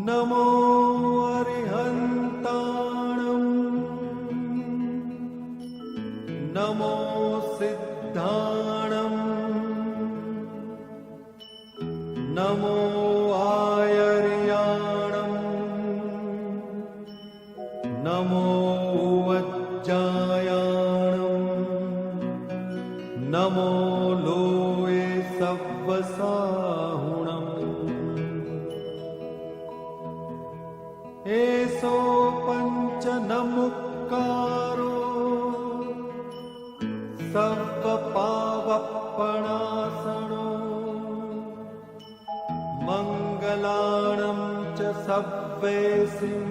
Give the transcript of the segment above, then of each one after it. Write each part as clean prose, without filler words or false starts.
नमो अरिहन्ताणं नमो सिद्धाणं नमो आयर्याणं नमो वज्जायाणं नमो लोये सव्वसाहुणम् एसो पंच नमुक्कारो सर्वपावपणासनो मंगलाणं च सव्वेसिं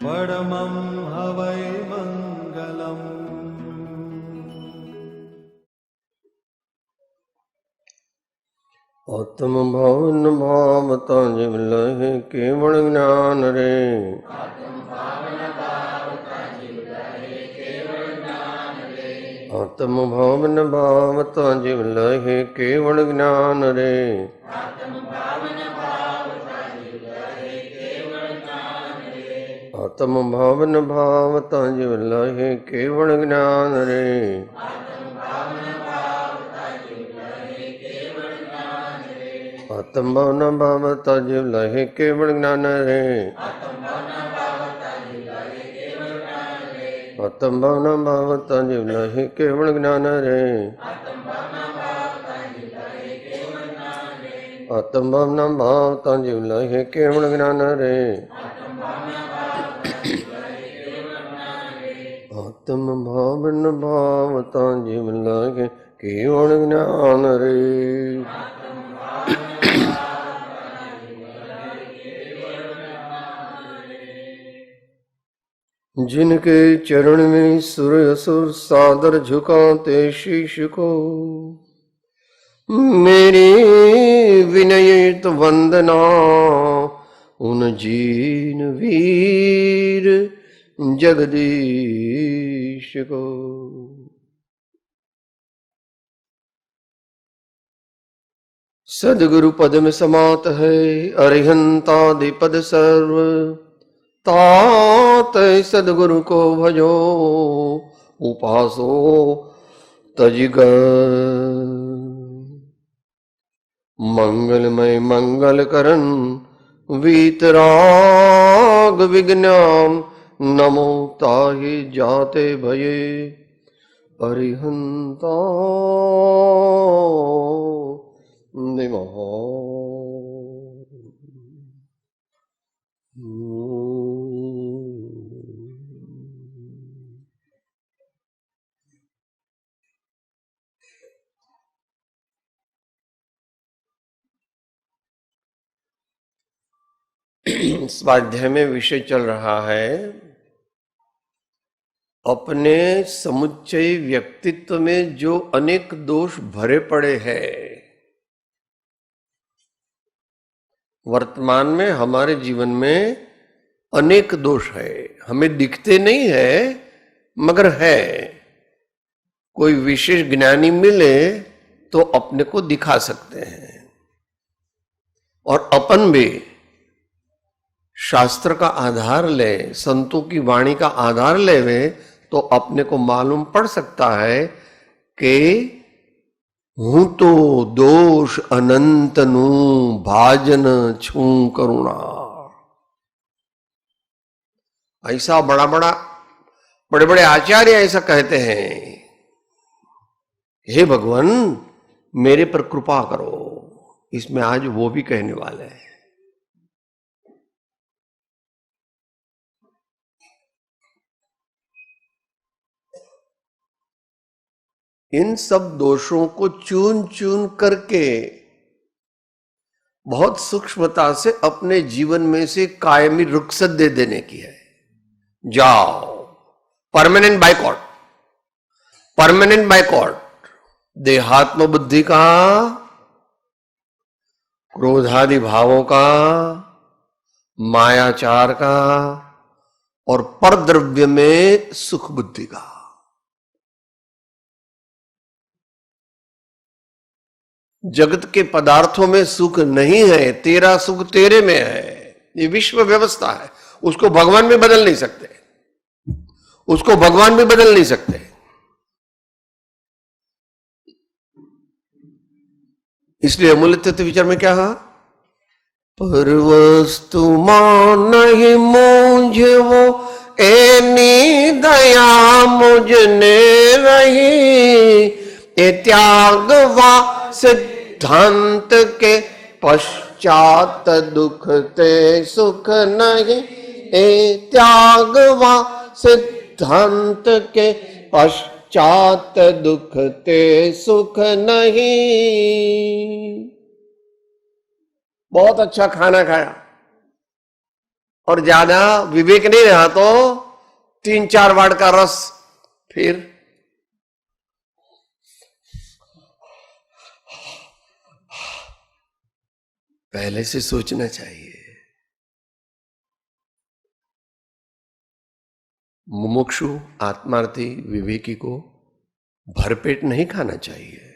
परमं हवै मंगलम्। आत्म भावन भावता जिव लहे केवल ज्ञान रे। आत्म भावन भावता जिव लहे केवल ज्ञान रे। आत्म भावन भावता जिव लहे केवल ज्ञान रे। आत्म भावन भावता जिव लहे केवल ज्ञान रे। आत्म भावन भावता जिव लहे केवल ज्ञान रे। आत्म भावन भावता जिव लहे केवल ज्ञान रे। आत्म भावन भावता जिव लहे केवल ज्ञान रे। जिनके चरण में सुर असुर सादर झुकाते शीश को, मेरी विनयित वंदना उन जीन वीर जगदीश को। सदगुरु पद में समात है अरिहंतादि पद सर्व, तात सदगुरु को भजो उपासो तजिगर। मंगलमय मंगल करन वीतराग विज्ञान, नमो ताहि जाते भये अरिहंता निमः। स्वाध्याय में विषय चल रहा है अपने समुच्चय व्यक्तित्व में जो अनेक दोष भरे पड़े हैं। वर्तमान में हमारे जीवन में अनेक दोष है, हमें दिखते नहीं है मगर है। कोई विशेष ज्ञानी मिले तो अपने को दिखा सकते हैं, और अपन भी शास्त्र का आधार ले, संतों की वाणी का आधार लेवे तो अपने को मालूम पड़ सकता है कि हूं तो दोष अनंत नु भाजन छू करुणा। ऐसा बड़े बड़े आचार्य ऐसा कहते हैं, हे भगवान मेरे पर कृपा करो। इसमें आज वो भी कहने वाले हैं। इन सब दोषों को चुन चुन करके बहुत सूक्ष्मता से अपने जीवन में से कायमी रुखसत दे देने की है। जाओ, परमानेंट बाइकआउट देहात्म बुद्धि का, क्रोधादि भावों का, मायाचार का और परद्रव्य में सुख बुद्धि का। जगत के पदार्थों में सुख नहीं है, तेरा सुख तेरे में है। ये विश्व व्यवस्था है, उसको भगवान भी बदल नहीं सकते, उसको भगवान भी बदल नहीं सकते। इसलिए अमूल्य तत्व विचार में क्या कहा? पर वस्तु नहीं मुझे वो एनी दया मुझने रही, ए त्याग वा सिद्धांत के पश्चात दुख ते सुख नहीं, ए त्याग वा सिद्धांत के पश्चात दुख ते सुख नहीं। बहुत अच्छा खाना खाया और ज्यादा विवेक नहीं रहा तो 3-4 वाट का रस, फिर पहले से सोचना चाहिए। मुमुक्षु आत्मार्थी विवेकी को भरपेट नहीं खाना चाहिए।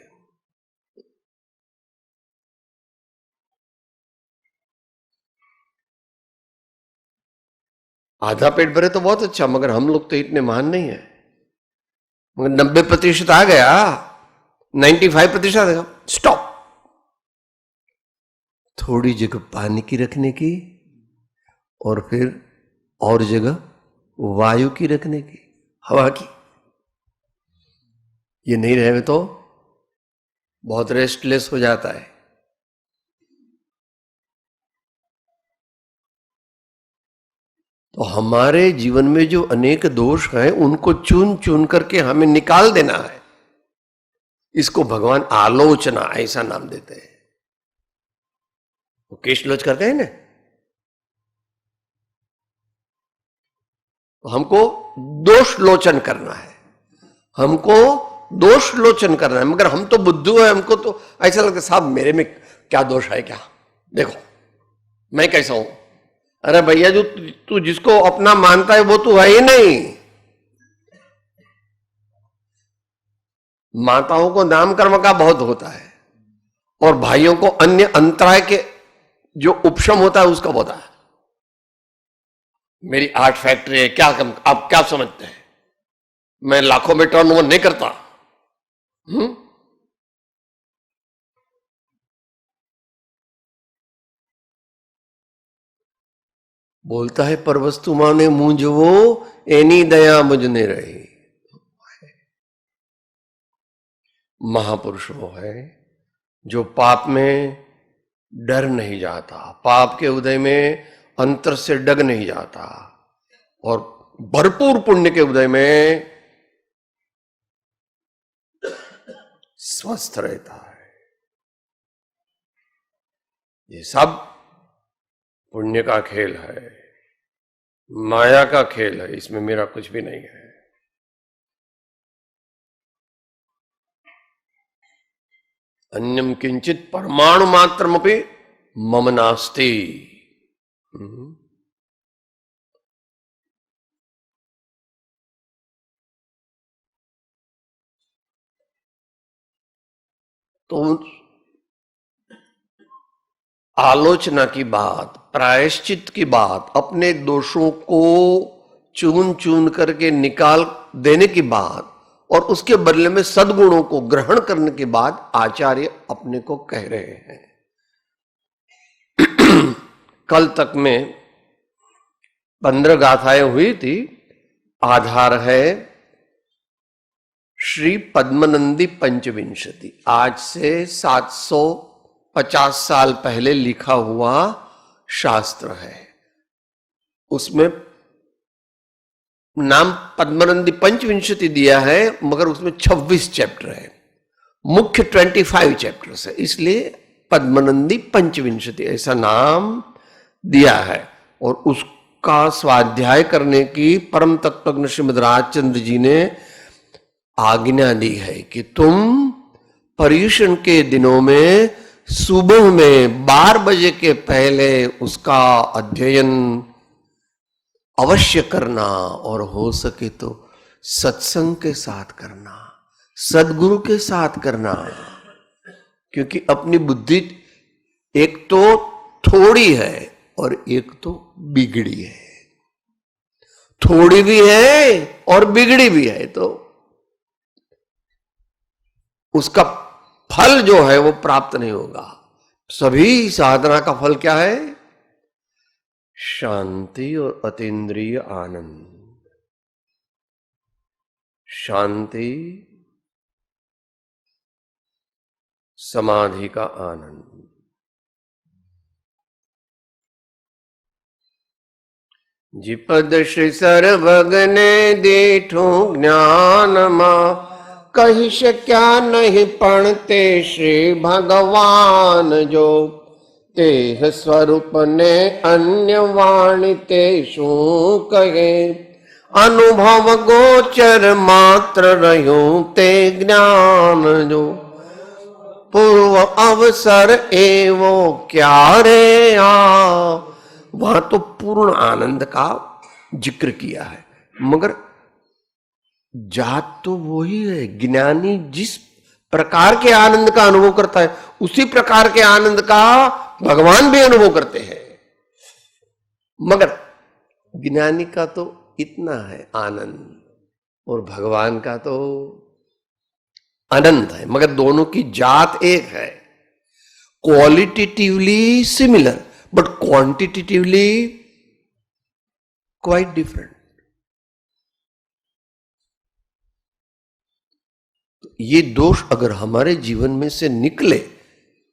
आधा पेट भरे तो बहुत अच्छा, मगर हम लोग तो इतने महान नहीं है। मगर 90% आ गया, 95% आ गया, स्टॉप। थोड़ी जगह पानी की रखने की और फिर और जगह वायु की रखने की, हवा की। ये नहीं रहे तो बहुत रेस्टलेस हो जाता है। तो हमारे जीवन में जो अनेक दोष हैं उनको चुन चुन करके हमें निकाल देना है। इसको भगवान आलोचना ऐसा नाम देते हैं। वो केशलोच करते हैं ना, तो हमको दोष लोचन करना है, हमको दोष लोचन करना है। मगर हम तो बुद्धू है, हमको तो ऐसा लगता है साहब मेरे में क्या दोष है, क्या देखो मैं कैसा हूं। अरे भैया जो तू जिसको अपना मानता है वो तू है ही नहीं। माताओं को नाम कर्म का बहुत होता है और भाइयों को अन्य अंतराय के जो उपशम होता है उसका होता है। मेरी 8 फैक्ट्री है, क्या कम, आप क्या समझते हैं मैं लाखों में टर्नओवर नहीं करता? बोलता है पर वस्तु माने मुझ वो एनी दया मुझने रही। महापुरुष वो है जो पाप में डर नहीं जाता, पाप के उदय में अंतर से डग नहीं जाता और भरपूर पुण्य के उदय में स्वस्थ रहता है। ये सब पुण्य का खेल है, माया का खेल है, इसमें मेरा कुछ भी नहीं है। अन्यम किंचित परमाणु मात्रमपि मम नास्ति। तो आलोचना की बात, प्रायश्चित की बात, अपने दोषों को चुन चुन करके निकाल देने की बात और उसके बदले में सद्गुणों को ग्रहण करने के बाद आचार्य अपने को कह रहे हैं। कल तक में 15 गाथाएं हुई थी। आधार है श्री पद्मनंदी पंचविंशति, आज से 750 साल पहले लिखा हुआ शास्त्र है। उसमें नाम पद्मनंदी पंचविंशति दिया है मगर उसमें 26 चैप्टर है, मुख्य 25 चैप्टर्स है, इसलिए पद्मनंदी पंचविंशति ऐसा नाम दिया है। और उसका स्वाध्याय करने की परम तत्वज्ञ श्रीमद् राजचंद्र जी ने आज्ञा दी है कि तुम पर्युषण के दिनों में सुबह में 12 बजे के पहले उसका अध्ययन अवश्य करना और हो सके तो सत्संग के साथ करना, सदगुरु के साथ करना। क्योंकि अपनी बुद्धि एक तो थोड़ी है और एक तो बिगड़ी है, थोड़ी भी है और बिगड़ी भी है, तो उसका फल जो है वो प्राप्त नहीं होगा। सभी साधना का फल क्या है? शांति और अतीन्द्रिय आनंद। शांति, समाधि का आनंद। जिपद श्री सर्वगने दीठू ज्ञान मां, कही क्या नहीं पढ़ते श्री भगवान जो, तेह स्वरूप ने अन्य वाणी ते शू कहे, अनुभव गोचर मात्र रह्यो ते ज्ञान जो, पूर्व अवसर एवो क्या रे आ। वहां तो पूर्ण आनंद का जिक्र किया है, मगर जात तो वही है। ज्ञानी जिस प्रकार के आनंद का अनुभव करता है उसी प्रकार के आनंद का भगवान भी अनुभव करते हैं। मगर ज्ञानी का तो इतना है आनंद और भगवान का तो अनंत है, मगर दोनों की जात एक है। Qualitatively similar but quantitatively quite different. ये दोष अगर हमारे जीवन में से निकले,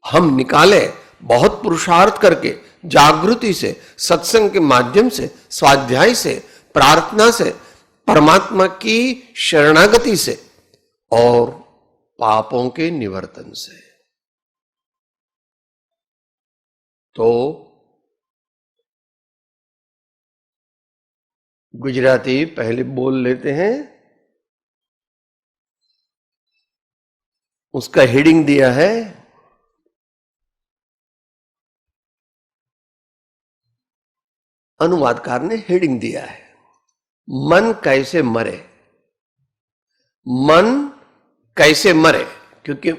हम निकाले बहुत पुरुषार्थ करके, जागृति से, सत्संग के माध्यम से, स्वाध्याय से, प्रार्थना से, परमात्मा की शरणागति से और पापों के निवर्तन से, तो गुजराती पहले बोल लेते हैं। उसका हेडिंग दिया है अनुवादकार ने हेडिंग दिया है, मन कैसे मरे। मन कैसे मरे, क्योंकि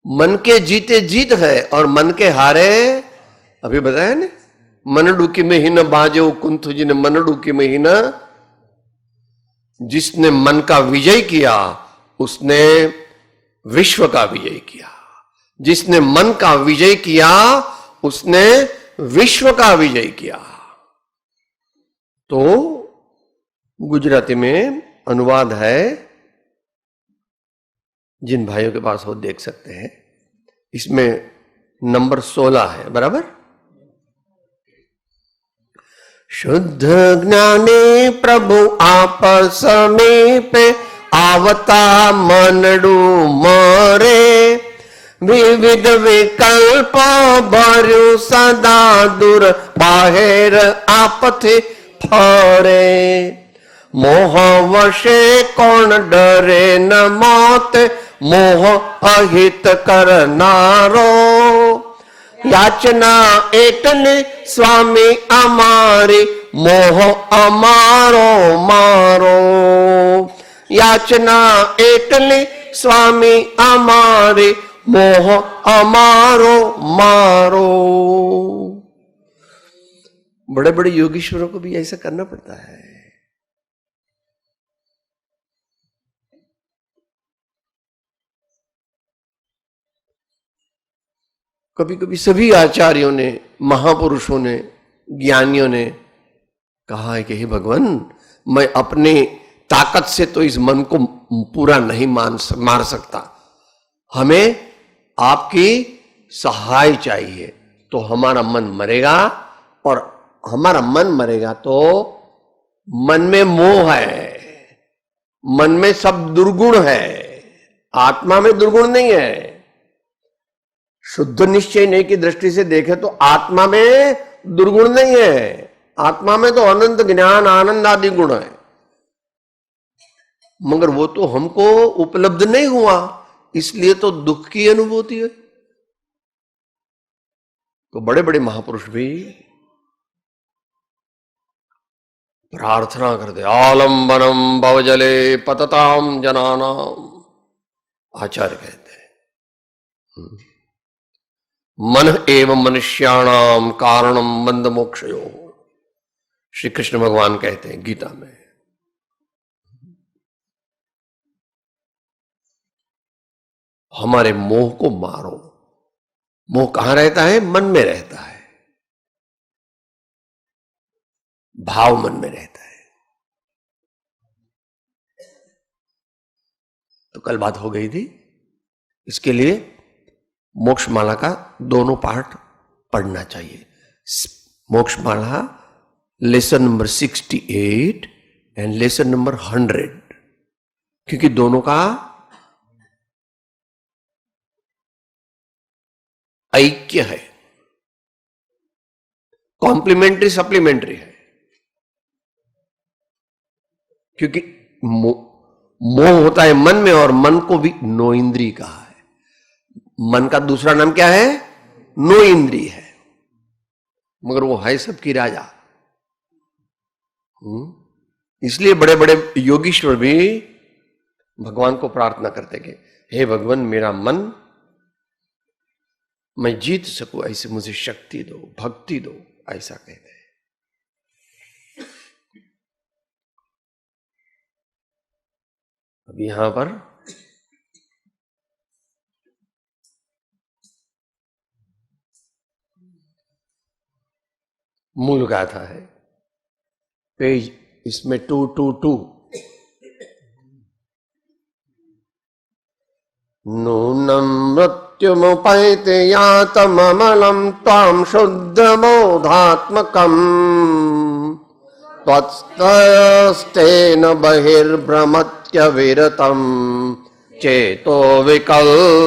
मन के जीते जीत है और मन के हारे, अभी बताया ना, मन डूकी में ही न बाजो कुंथ जी ने मन डूकी में ही न। जिसने मन का विजय किया उसने विश्व का विजय किया, जिसने मन का विजय किया उसने विश्व का विजय किया। तो गुजराती में अनुवाद है, जिन भाइयों के पास हो देख सकते हैं। इसमें नंबर 16 है, बराबर। शुद्ध ज्ञानी प्रभु आप समीप आवता मनडू मरे, विविध विकल्प भर्यु सदा दूर बाहेर आपथे फरे। मोह वशे कौन डरे न मौत, मोह अहित करनारो। याचना एटले स्वामी अमारी, मोह अमारो मारो। याचना एटले स्वामी अमारी, मोह अमारो मारो। बड़े बड़े योगीश्वरों को भी ऐसा करना पड़ता है। कभी कभी सभी आचार्यों ने, महापुरुषों ने, ज्ञानियों ने कहा है कि हे भगवान, मैं अपने ताकत से तो इस मन को पूरा नहीं मार सकता, हमें आपकी सहाय चाहिए। तो हमारा मन मरेगा, और हमारा मन मरेगा तो मन में मोह है, मन में सब दुर्गुण है, आत्मा में दुर्गुण नहीं है। शुद्ध निश्चय नहीं की दृष्टि से देखे तो आत्मा में दुर्गुण नहीं है, आत्मा में तो अनंत ज्ञान आनंद आदि गुण है, मगर वो तो हमको उपलब्ध नहीं हुआ, इसलिए तो दुख की अनुभूति है। तो बड़े बड़े महापुरुष भी प्रार्थना करते, आलंबनम भवजले पतताम जनानाम। आचार्य कहते हैं मन एवं मनुष्याणाम कारणम बंध मोक्षयो, श्री कृष्ण भगवान कहते हैं गीता में। हमारे मोह को मारो। मोह कहां रहता है? मन में रहता है, भाव मन में रहता है। तो कल बात हो गई थी, इसके लिए मोक्ष माला का दोनों पार्ट पढ़ना चाहिए। Moksh Mala lesson number 68 and lesson number 100, क्योंकि दोनों का ऐक्य है, कॉम्प्लीमेंट्री सप्लीमेंट्री है। क्योंकि मोह होता है मन में, और मन को भी नो इंद्री कहा है। मन का दूसरा नाम क्या है? नो इंद्री है, मगर वो है सबकी राजा। इसलिए बड़े बड़े योगीश्वर भी भगवान को प्रार्थना करते कि हे भगवान, मेरा मन मैं जीत सकूं, ऐसे मुझे शक्ति दो, भक्ति दो, ऐसा कहते हैं। अब यहां पर मूल गाथा है, पेज इसमें 222। नूनं मृत्युमुपैति यातममलं त्वां शुद्धबोधात्मकम् त्वत्स्तेन बहिर्भ्रमत्यविरतं चेतो विकल्पाकुलम्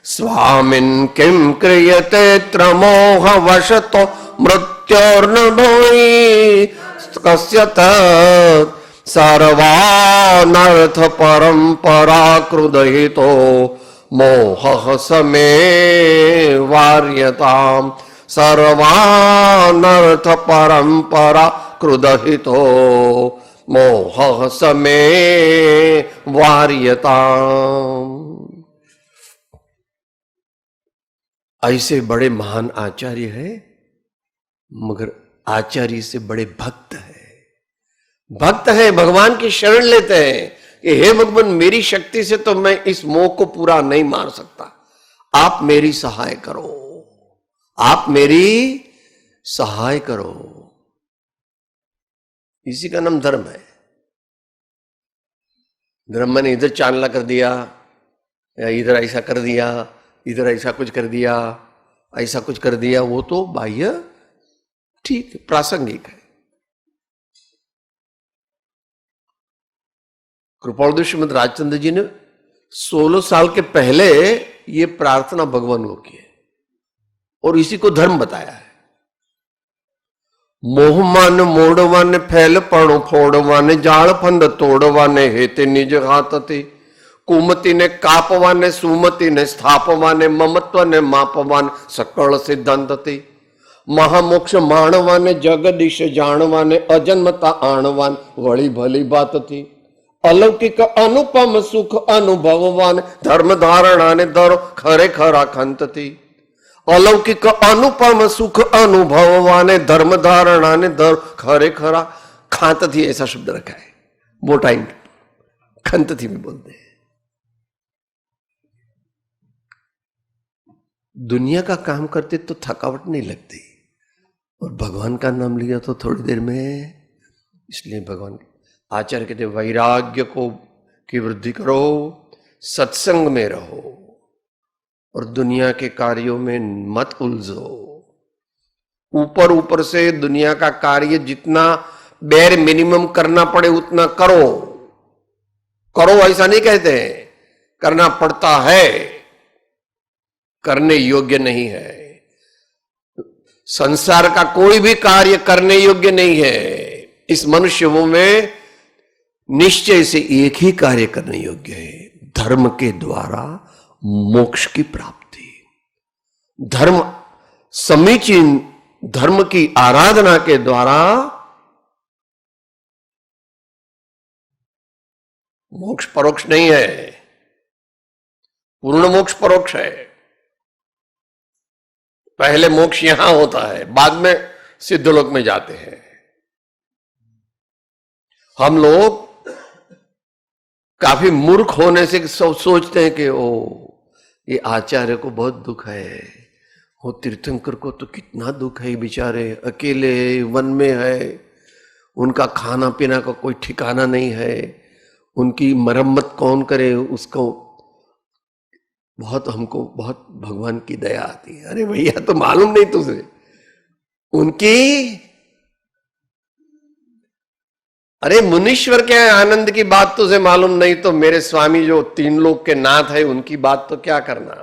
स्वामिन् किं क्रियतेऽत्र मोहवशतो मृत्योर्न भूयि कस्य तत् सर्वानर्थ परंपरा क्रुदहितो मोहः समे वार्यताम् सर्वानर्थ परंपरा क्रुदहितो मोहः समे वार्यताम्। ऐसे बड़े महान आचार्य है, मगर आचार्य से बड़े भक्त है। भक्त है, भगवान की शरण लेते हैं कि हे भगवान, मेरी शक्ति से तो मैं इस मोह को पूरा नहीं मार सकता, आप मेरी सहाय करो, आप मेरी सहाय करो। इसी का नाम धर्म है। धर्म ने इधर चांदला कर दिया, या इधर ऐसा कर दिया, इधर ऐसा कुछ कर दिया, ऐसा कुछ कर दिया, वो तो बाह्य ठीक प्रासंगिक है। कृपालु श्रीमद राजचंद्र जी ने 16 साल के पहले ये प्रार्थना भगवान को की है और इसी को धर्म बताया है। मोह मान मोड़वाने फैल पणो फोड़वाने जाल फंद तोड़वाने हेते निज हाथते कुमति ने कापवाने सुमति ने स्थापवाने ममत्व ने मापवान सकल सिद्धांतते महामोक्ष माणवाने जगदीश जानवाने अजन्मता आणवान वળી भली बात थी अलौकिक अनुपम सुख अनुभववान धर्म धारणा ने धरो खरे खरा खंत थी अलौकिक अनुपम सुख अनुभववान धर्म धारणा ने धरो खरे खरा खांत थी, ऐसा शब्द रखा है। मोटा खंत थी भी बोलते हैं। दुनिया का काम करते तो थकावट नहीं लगती, और भगवान का नाम लिया तो थोड़ी देर में। इसलिए भगवान आचार्य कहते वैराग्य को की वृद्धि करो, सत्संग में रहो और दुनिया के कार्यों में मत उलझो। ऊपर ऊपर से दुनिया का कार्य जितना बेर मिनिमम करना पड़े उतना करो। करो ऐसा नहीं कहते, करना पड़ता है, करने योग्य नहीं है। संसार का कोई भी कार्य करने योग्य नहीं है। इस मनुष्य में निश्चय से एक ही कार्य करने योग्य है, धर्म के द्वारा मोक्ष की प्राप्ति। धर्म समीचीन धर्म की आराधना के द्वारा मोक्ष परोक्ष नहीं है। पूर्ण मोक्ष परोक्ष है। पहले मोक्ष यहां होता है, बाद में सिद्धलोक में जाते हैं। हम लोग काफी मूर्ख होने से सोचते हैं कि ओ ये आचार्य को बहुत दुख है, वो तीर्थंकर को तो कितना दुख है, बेचारे अकेले वन में है, उनका खाना पीना का कोई ठिकाना नहीं है, उनकी मरम्मत कौन करे, उसको हमको बहुत भगवान की दया आती है। अरे भैया तो मालूम नहीं तुझे उनकी, अरे मुनीश्वर के आनंद की बात तुझे मालूम नहीं तो मेरे स्वामी जो तीन लोक के नाथ है उनकी बात तो क्या करना।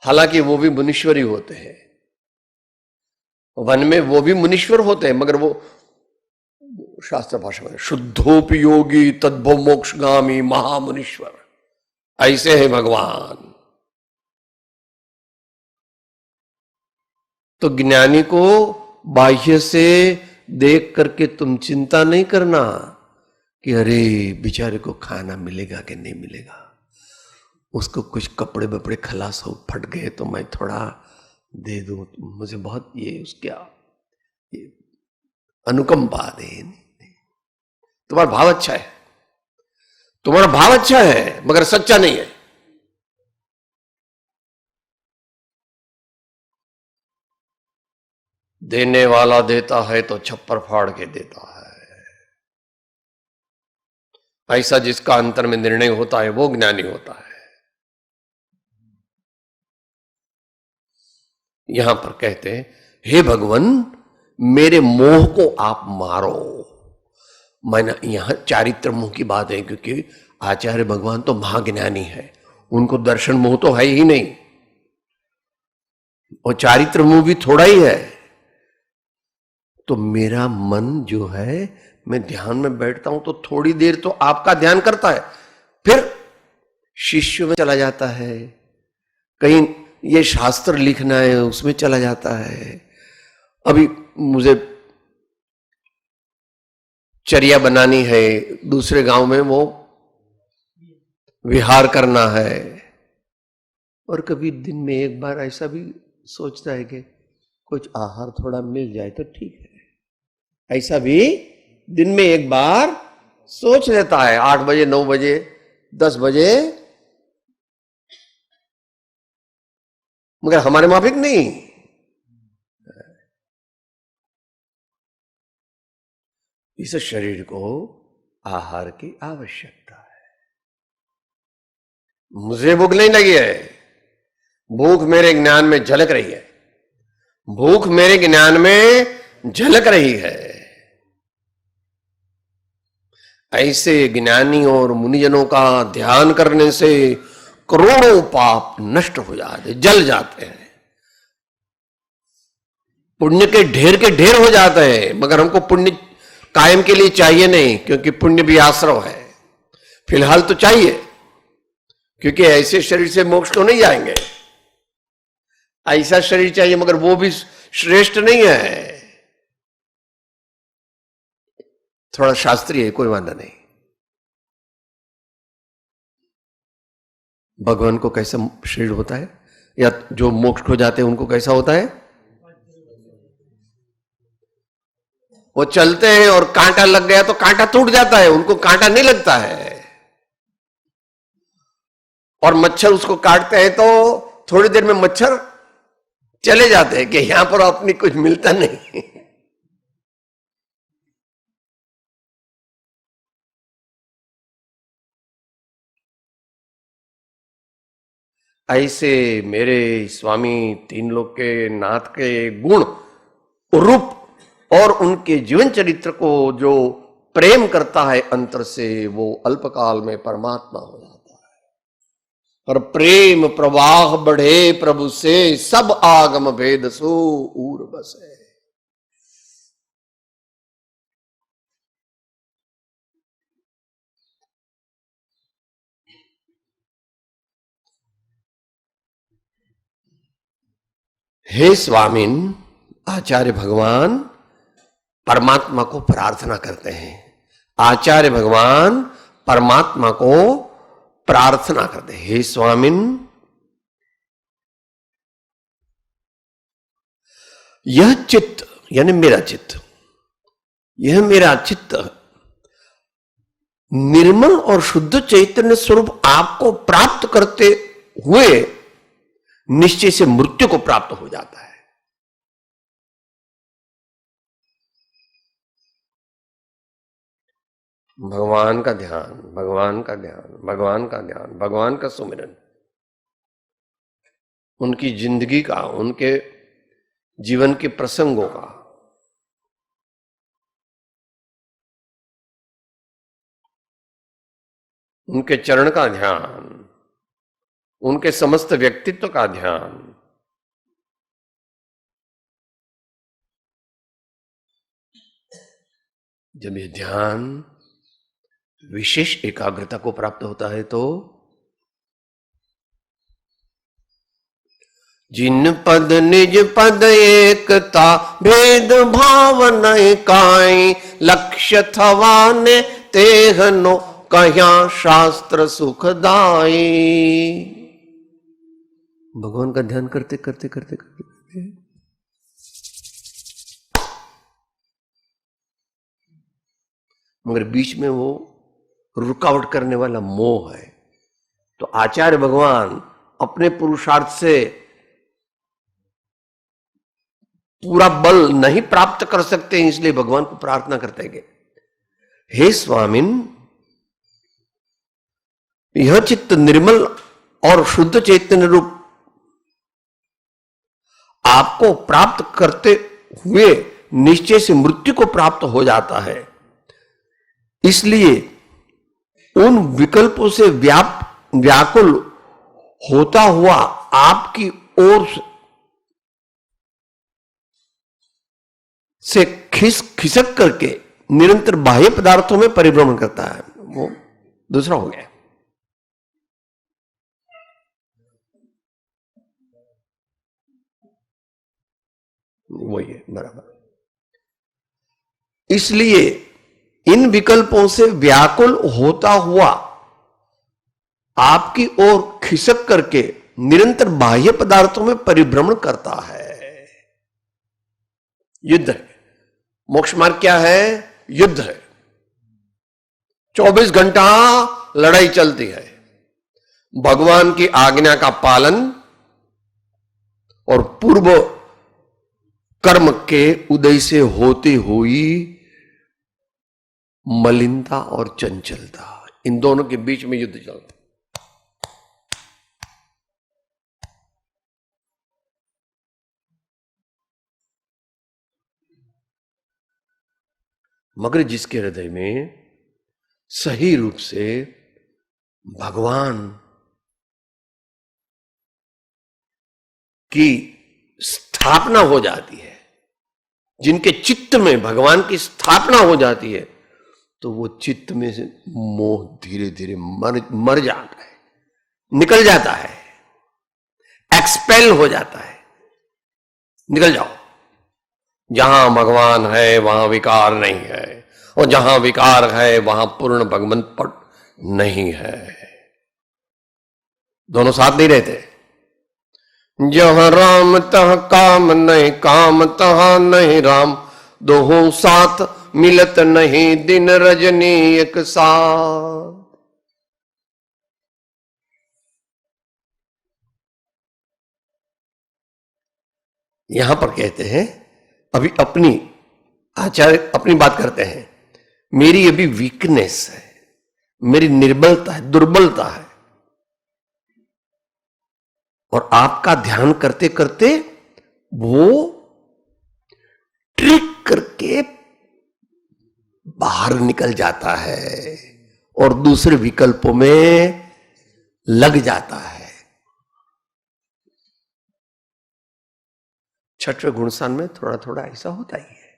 हालांकि वो भी मुनीश्वर ही होते हैं, वन में वो भी मुनीश्वर होते हैं, मगर वो शास्त्र भाषा में शुद्धोपयोगी तद्भव मोक्षगामी महामुनीश्वर, ऐसे है भगवान। तो ज्ञानी को बाह्य से देख करके तुम चिंता नहीं करना कि अरे बेचारे को खाना मिलेगा कि नहीं मिलेगा, उसको कुछ कपड़े बपड़े खलास हो फट गए तो मैं थोड़ा दे दूं, मुझे बहुत ये उसका ये अनुकंपा दे। तुम्हारा भाव अच्छा है, तुम्हारा भाव अच्छा है मगर सच्चा नहीं है। देने वाला देता है तो छप्पर फाड़ के देता है, ऐसा जिसका अंतर में निर्णय होता है वो ज्ञानी होता है। यहां पर कहते हैं हे भगवान मेरे मोह को आप मारो। मैंने यहां चारित्र मोह की बात है, क्योंकि आचार्य भगवान तो महाज्ञानी है, उनको दर्शन मोह तो है ही नहीं, और चारित्र मोह भी थोड़ा ही है। तो मेरा मन जो है, मैं ध्यान में बैठता हूं तो थोड़ी देर तो आपका ध्यान करता है, फिर शिष्य में चला जाता है, कहीं ये शास्त्र लिखना है उसमें चला जाता है, अभी मुझे चर्या बनानी है, दूसरे गांव में वो विहार करना है, और कभी दिन में एक बार ऐसा भी सोचता है कि कुछ आहार थोड़ा मिल जाए तो ठीक है, ऐसा भी दिन में एक बार सोच लेता है, 8 बजे 9 बजे 10 बजे, मगर हमारे माफिक नहीं। इस शरीर को आहार की आवश्यकता है। मुझे भूख नहीं लगी है, भूख मेरे ज्ञान में झलक रही है, भूख मेरे ज्ञान में झलक रही है। ऐसे ज्ञानी और मुनिजनों का ध्यान करने से करोड़ों पाप नष्ट हो जाते, जल जाते हैं, पुण्य के ढेर हो जाते हैं। मगर हमको पुण्य कायम के लिए चाहिए नहीं, क्योंकि पुण्य भी आश्रव है, फिलहाल तो चाहिए, क्योंकि ऐसे शरीर से मोक्ष तो नहीं जाएंगे। ऐसा शरीर चाहिए, मगर वो भी श्रेष्ठ नहीं है, थोड़ा शास्त्रीय है, कोई वांधा नहीं। भगवान को कैसा शरीर होता है, या जो मोक्ष हो जाते हैं उनको कैसा होता है? वो चलते हैं और कांटा लग गया तो कांटा टूट जाता है, उनको कांटा नहीं लगता है। और मच्छर उसको काटते हैं तो थोड़ी देर में मच्छर चले जाते हैं कि यहां पर अपनी कुछ मिलता नहीं। ऐसे मेरे स्वामी तीन लोक के नाथ के गुण रूप और उनके जीवन चरित्र को जो प्रेम करता है अंतर से, वो अल्पकाल में परमात्मा हो जाता है। पर प्रेम प्रवाह बढ़े प्रभु से, सब आगम भेद सो ऊर बसे। हे स्वामिन, आचार्य भगवान परमात्मा को प्रार्थना करते हैं। आचार्य भगवान परमात्मा को प्रार्थना करते, हे स्वामिन, यह चित्त यानी मेरा चित्त, यह मेरा चित्त निर्मल और शुद्ध चैतन्य स्वरूप आपको प्राप्त करते हुए निश्चय से मृत्यु को प्राप्त हो जाता है। भगवान का ध्यान, भगवान का ध्यान, भगवान का ध्यान, भगवान का सुमिरन, उनकी जिंदगी का, उनके जीवन के प्रसंगों का, उनके चरण का ध्यान, उनके समस्त व्यक्तित्व का ध्यान, जब ये ध्यान विशेष एकाग्रता को प्राप्त होता है तो जिन पद निज पद एकता भेद भाव नहीं काई लक्ष्य थवाने तेहनो कह्या शास्त्र सुखदाई। भगवान का ध्यान करते करते करते करते करते मगर बीच में वो रुकावट करने वाला मोह है, तो आचार्य भगवान अपने पुरुषार्थ से पूरा बल नहीं प्राप्त कर सकते, इसलिए भगवान को प्रार्थना करते हैं, हे स्वामिन, यह चित्त निर्मल और शुद्ध चैतन्य रूप आपको प्राप्त करते हुए निश्चय से मृत्यु को प्राप्त हो जाता है, इसलिए उन विकल्पों से व्याकुल होता हुआ आपकी ओर से खिसक करके निरंतर बाह्य पदार्थों में परिभ्रमण करता है। वो दूसरा हो गया। वही है बराबर। इसलिए इन विकल्पों से व्याकुल होता हुआ आपकी ओर खिसक करके निरंतर बाह्य पदार्थों में परिभ्रमण करता है। युद्ध है, मोक्ष मार्ग क्या है? युद्ध है। 24 घंटा लड़ाई चलती है। भगवान की आज्ञा का पालन और पूर्व कर्म के उदय से होती हुई मलिनता और चंचलता, इन दोनों के बीच में युद्ध चलता है। मगर जिसके हृदय में सही रूप से भगवान की स्थापना हो जाती है, जिनके चित्त में भगवान की स्थापना हो जाती है, तो वो चित्त में से मोह धीरे धीरे मर जाता है, निकल जाता है, एक्सपेल हो जाता है। निकल जाओ। जहां भगवान है वहां विकार नहीं है, और जहां विकार है वहां पूर्ण भगवंत पट नहीं है। दोनों साथ नहीं रहते। जहां राम तह काम नहीं, काम तहां नहीं राम, दोहों साथ मिलत नहीं, दिन रजनी एक साथ। यहां पर कहते हैं, अभी अपनी आचार्य अपनी बात करते हैं, मेरी अभी वीकनेस है, मेरी निर्बलता है, दुर्बलता है, और आपका ध्यान करते करते वो ट्रिक करके बाहर निकल जाता है और दूसरे विकल्पों में लग जाता है। छठवें गुणसान में थोड़ा थोड़ा ऐसा होता ही है,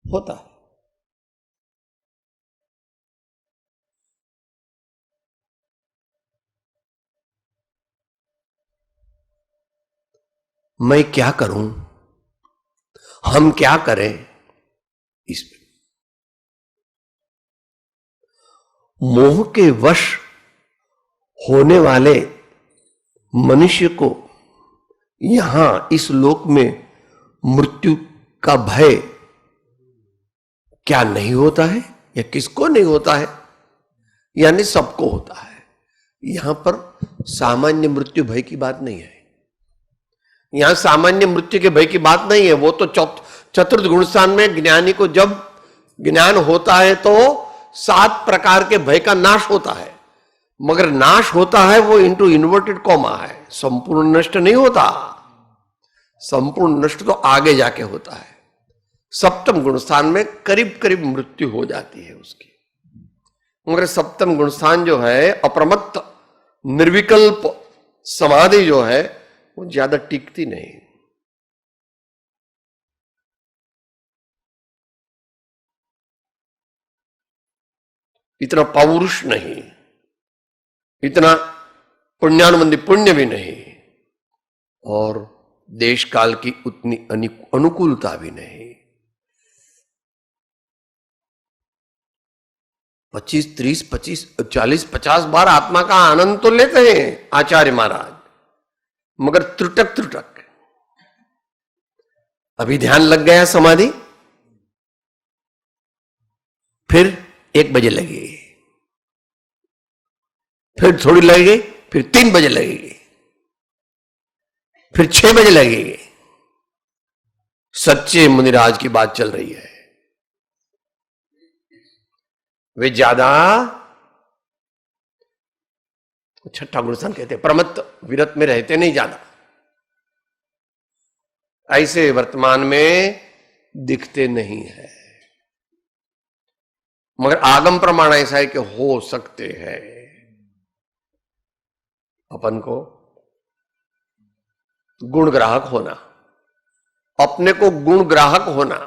होता है। मैं क्या करूं, हम क्या करें, इसमें मोह के वश होने वाले मनुष्य को यहां इस लोक में मृत्यु का भय क्या नहीं होता है, या किसको नहीं होता है? यानी सबको होता है। यहां पर सामान्य मृत्यु भय की बात नहीं है। यहां सामान्य मृत्यु के भय की बात नहीं है। वो तो चतुर्थ गुण स्थान में ज्ञानी को जब ज्ञान होता है तो 7 प्रकार के भय का नाश होता है, मगर नाश होता है वो इंटू इन्वर्टेड कॉमा है, संपूर्ण नष्ट नहीं होता। संपूर्ण नष्ट तो आगे जाके होता है। सप्तम गुण स्थान में करीब करीब मृत्यु हो जाती है उसकी, मगर सप्तम गुण स्थान जो है अप्रमत्त निर्विकल्प समाधि जो है वो ज्यादा टिकती नहीं। इतना पौरुष नहीं, इतना पुण्यानुबंधी पुण्य भी नहीं, और देश काल की उतनी अनुकूलता भी नहीं। 25, 30, 25, 40, 50 बार आत्मा का आनंद तो लेते हैं आचार्य महाराज, मगर त्रुटक त्रुटक। अभी ध्यान लग गया समाधि, फिर 1 बजे लगेगी, फिर थोड़ी लगेगी, फिर 3 बजे लगेगी, फिर 6 बजे लगेगी। सच्चे मुनिराज की बात चल रही है। वे ज्यादा छठा गुणस्थान कहते हैं प्रमत्त विरत में रहते नहीं ज्यादा, ऐसे वर्तमान में दिखते नहीं है, मगर आगम प्रमाण ऐसा है कि हो सकते हैं। अपन को गुण ग्राहक होना, अपने को गुण ग्राहक होना,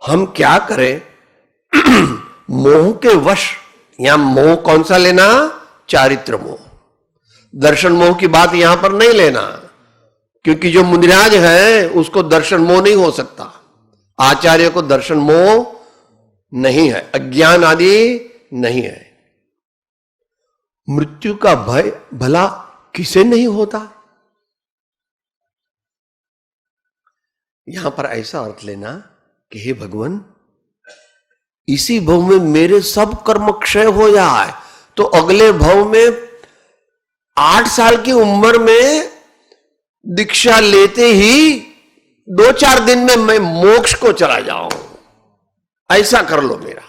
हम क्या करें? मोह के वश, यहां मोह कौन सा लेना? चारित्र मोह। दर्शन मोह की बात यहां पर नहीं लेना, क्योंकि जो मुनिराज है उसको दर्शन मोह नहीं हो सकता। आचार्य को दर्शन मोह नहीं है, अज्ञान आदि नहीं है। मृत्यु का भय भला किसे नहीं होता? यहां पर ऐसा अर्थ लेना कि हे भगवान, इसी भव में मेरे सब कर्म क्षय हो जाए तो अगले भव में 8 साल की उम्र में दीक्षा लेते ही 2-4 दिन में मैं मोक्ष को चला जाऊं, ऐसा कर लो मेरा।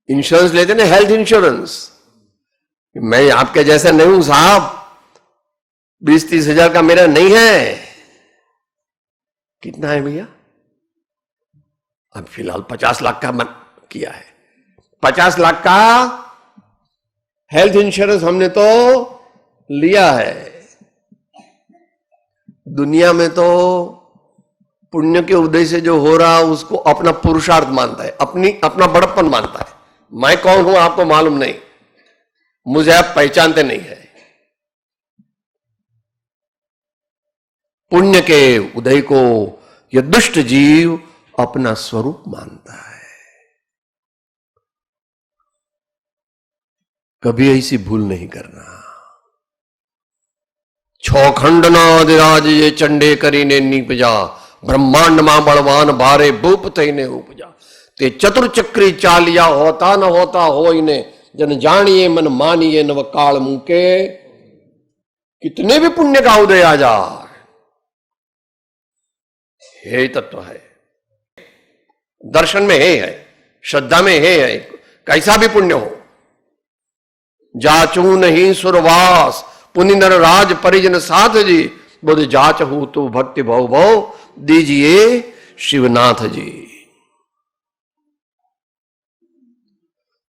इंश्योरेंस लेते ना, हेल्थ इंश्योरेंस। मैं आपके जैसा नहीं हूं साहब, 20-30 हजार का मेरा नहीं है। कितना है भैया? अब फिलहाल 50 लाख का मन किया है। 50 लाख का हेल्थ इंश्योरेंस हमने तो लिया है। दुनिया में तो पुण्य के उदय से जो हो रहा उसको अपना पुरुषार्थ मानता है, अपना बड़प्पन मानता है। मैं कौन हूं आपको मालूम नहीं, मुझे आप पहचानते नहीं है। पुण्य के उदय को यह दुष्ट जीव अपना स्वरूप मानता है। कभी ऐसी भूल नहीं करना। 6 खंडनादिराज ये चंडे करीने नीपजा, ब्रह्मांड मां बलवान भारे भूप तईने उपजा। ते चतुर्चक्री चालिया होता न होता हो इन्हें, जन जानिए मन मानिए नव काल मुके। कितने भी पुण्य का उदय आ जाए, हे तत्व है, दर्शन में है, श्रद्धा में है, कैसा भी पुण्य हो। जाचू नहीं सुरवास पुनि नर राज परिजन साथ जी, बोध जाच हो तो भक्ति भव भव दीजिए शिवनाथ जी।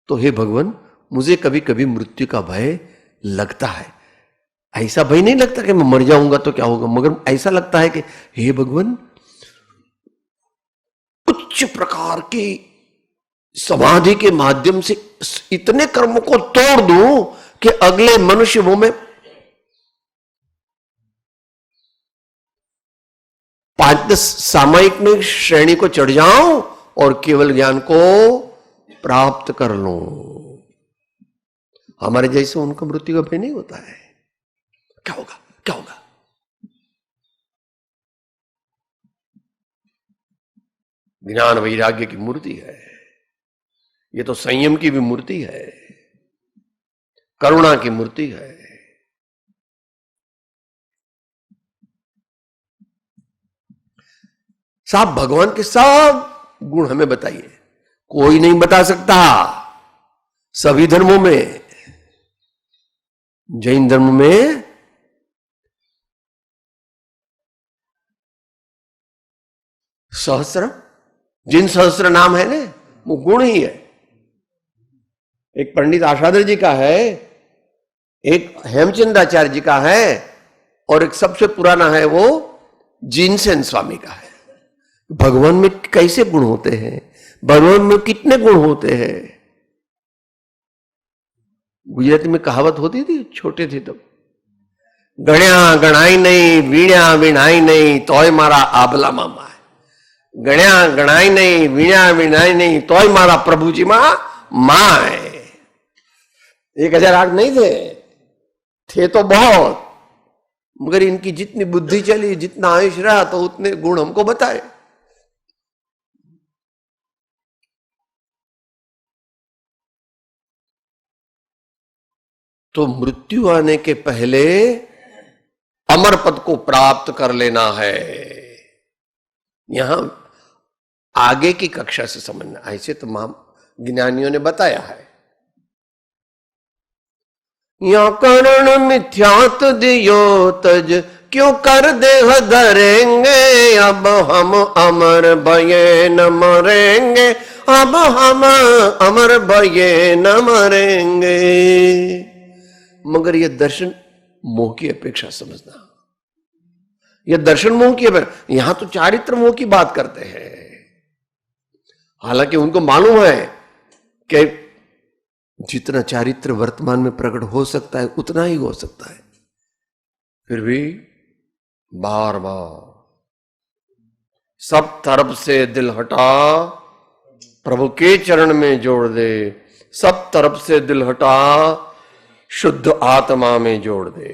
तो हे भगवान, मुझे कभी कभी मृत्यु का भय लगता है। ऐसा भय नहीं लगता कि मैं मर जाऊंगा तो क्या होगा, मगर ऐसा लगता है कि हे भगवान, उच्च प्रकार की समाधि के माध्यम से इतने कर्मों को तोड़ दूं कि अगले मनुष्य वो में 5-10 सामयिक में श्रेणी को चढ़ जाऊं और केवल ज्ञान को प्राप्त कर लूं। हमारे जैसे उनको मृत्यु का भय नहीं होता है। क्या होगा, क्या होगा? ज्ञान वैराग्य की मूर्ति है। ये तो संयम की भी मूर्ति है, करुणा की मूर्ति है। साहब भगवान के सब गुण हमें बताइए, कोई नहीं बता सकता। सभी धर्मों में, जैन धर्म में सहस्र, जिन सहस्र नाम है ना, वो गुण ही है। एक पंडित आशाद्र जी का है, एक हेमचंद्राचार्य जी का है, और एक सबसे पुराना है वो जिनसेन स्वामी का है। भगवान में कैसे गुण होते हैं, भगवान में कितने गुण होते हैं। गुजराती में कहावत होती थी, छोटे थे तब, गण्या गणाई नहीं, वीण्या विणाई नहीं, तोय मारा आबला मामा है। गण्या गणाई नहीं, वीण्या विणाई नहीं, तोय मारा प्रभु जी मां है। 1008 नहीं थे तो बहुत, मगर इनकी जितनी बुद्धि चली, जितना आयुष रहा, तो उतने गुण हमको बताए। तो मृत्यु आने के पहले अमर पद को प्राप्त कर लेना है। यहां आगे की कक्षा से समझना, ऐसे तो ज्ञानियों ने बताया है। या करण मिथ्यात दियो तज, क्यों कर देह धरेंगे, अब हम अमर भये न मरेंगे, अब हम अमर भये न मरेंगे। मगर यह दर्शन मोह की अपेक्षा समझना, यह दर्शन मोह की अपेक्षा। यहां तो चारित्र मोह की बात करते हैं। हालांकि उनको मालूम है कि जितना चारित्र वर्तमान में प्रकट हो सकता है उतना ही हो सकता है, फिर भी बार बार सब तरफ से दिल हटा प्रभु के चरण में जोड़ दे, सब तरफ से दिल हटा शुद्ध आत्मा में जोड़ दे,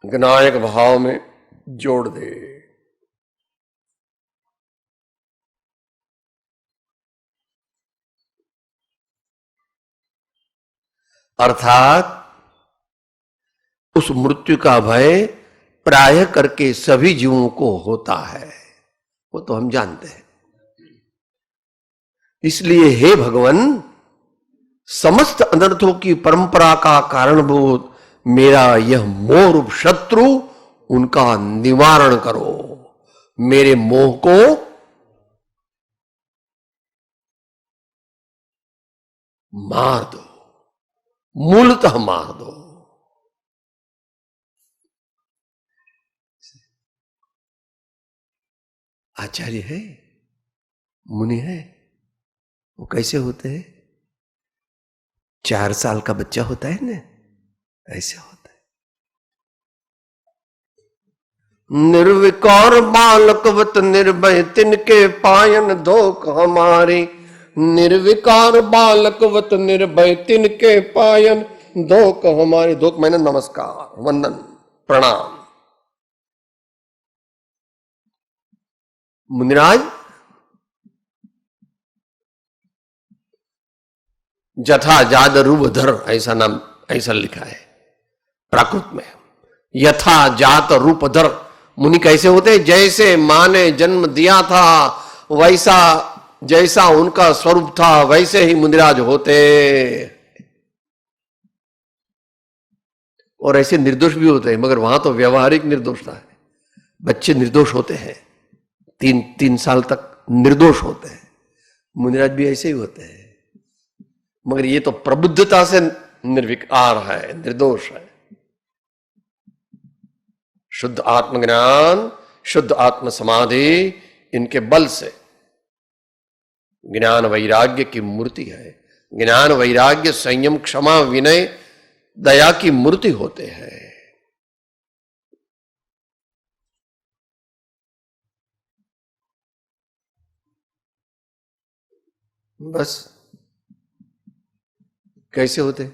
ज्ञायक भाव में जोड़ दे। अर्थात उस मृत्यु का भय प्रायः करके सभी जीवों को होता है, वो तो हम जानते हैं। इसलिए हे भगवान, समस्त अनर्थों की परंपरा का कारणभूत मेरा यह मोह रूप शत्रु, उनका निवारण करो। मेरे मोह को मार दो, मूलतः मार दो। आचार्य है, मुनि है, वो कैसे होते हैं? 4 साल का बच्चा होता है ना, ऐसे होता है। निर्विकार बालकवत निर्भय तिनके पायन धोख हमारी, निर्विकार बालकवत निर्भय तिनके पायन धोख हमारी। धोख मैंने नमस्कार, वंदन, प्रणाम। मुनिराज, जथा जाद रूपधर, ऐसा नाम, ऐसा लिखा है प्राकृत में। यथा जात रूपधर, मुनि कैसे होते? जैसे मां ने जन्म दिया था वैसा, जैसा उनका स्वरूप था वैसे ही मुनिराज होते। और ऐसे निर्दोष भी होते हैं, मगर वहां तो व्यवहारिक निर्दोषता है। बच्चे निर्दोष होते हैं, 3 साल तक निर्दोष होते हैं। मुनिराज भी ऐसे ही होते हैं, मगर ये तो प्रबुद्धता से निर्विकार है, निर्दोष है। शुद्ध आत्मज्ञान, शुद्ध आत्म समाधि, इनके बल से ज्ञान वैराग्य की मूर्ति है। ज्ञान वैराग्य संयम क्षमा विनय दया की मूर्ति होते हैं। बस। कैसे होते?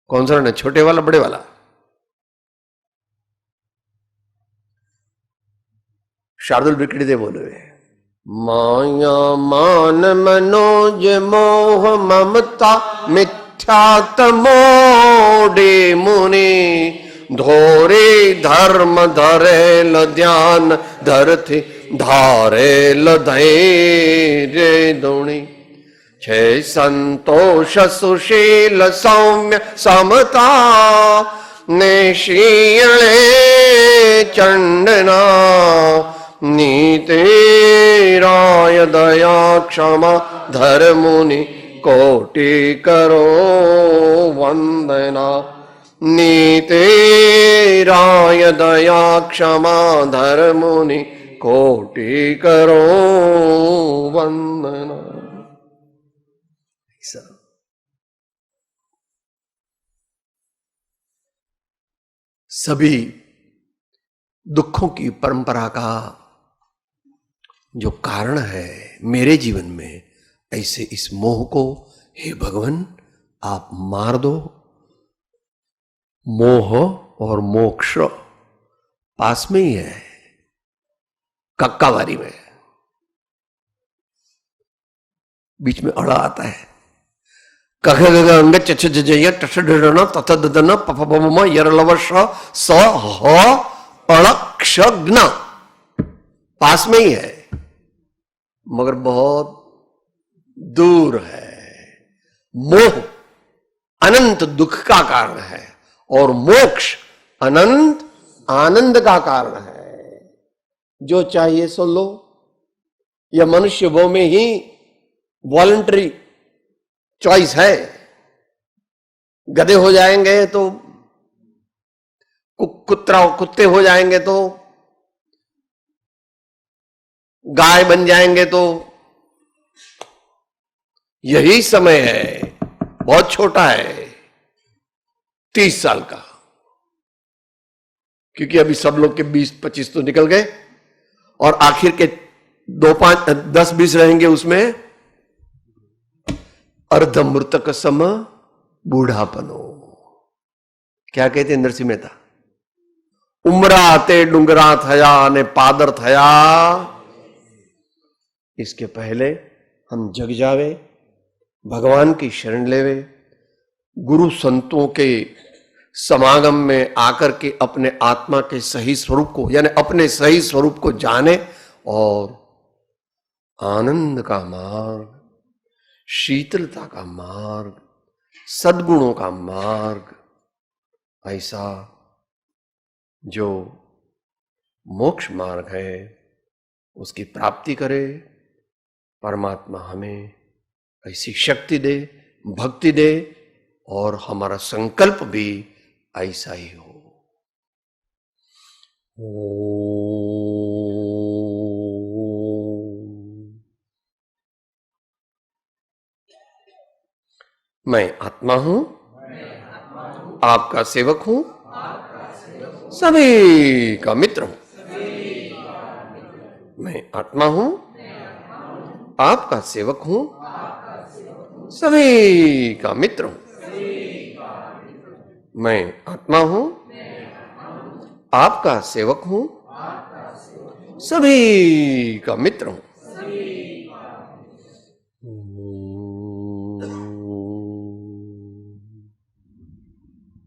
कौन सा रहना, छोटे वाला बड़े वाला? शार्दुल बिक्री बोले, माया मान मनोज मोह ममता मिथ्या तमोडे मुनि धोरे धर्म धरेल ध्यान धरथे धारेल धैर्य दोणी छे संतोष सुशील सौम्य समता निशीले चंडना नीते राय दया क्षमा धर्मुनि कोटि करो वंदना नीते राय दया क्षमा धर्मुनि कोटि करो वंदना। सभी दुखों की परंपरा का जो कारण है मेरे जीवन में, ऐसे इस मोह को हे भगवान आप मार दो। मोह और मोक्ष पास में ही है, कक्कावारी में, बीच में अड़ा आता है। कख गग अंग चच जय टठ ढण तथ ददन पफ पम यरलव स ह अणक्षग्न पास में ही है, मगर बहुत दूर है। मोह अनंत दुख का कारण है और मोक्ष अनंत आनंद का कारण है। जो चाहिए सो लो। यह मनुष्य वो में ही वॉलंटरी चॉइस है। गधे हो जाएंगे तो कुत्ते हो जाएंगे तो गाय बन जाएंगे तो यही समय है। बहुत छोटा है, 30 साल का, क्योंकि अभी सब लोग के 20-25 तो निकल गए और आखिर के 2-5-10-20 रहेंगे। उसमें अर्धमृतक सम बूढ़ापनो। क्या कहते नरसिंह मेहता? उमरा ते डुंगरा थया ने पादर थया। इसके पहले हम जग जावे, भगवान की शरण लेवे, गुरु संतों के समागम में आकर के अपने आत्मा के सही स्वरूप को, यानी अपने सही स्वरूप को जाने और आनंद का मार्ग, शीतलता का मार्ग, सद्गुणों का मार्ग, ऐसा जो मोक्ष मार्ग है उसकी प्राप्ति करे। परमात्मा हमें ऐसी शक्ति दे, भक्ति दे और हमारा संकल्प भी ऐसा ही हो। मैं आत्मा हूं, आपका सेवक हूं, सभी का मित्र हूं। मैं आत्मा हूं, आपका सेवक हूं, सभी का मित्र हूं। मैं आत्मा हूं, आपका सेवक हूं, सभी का मित्र हूं।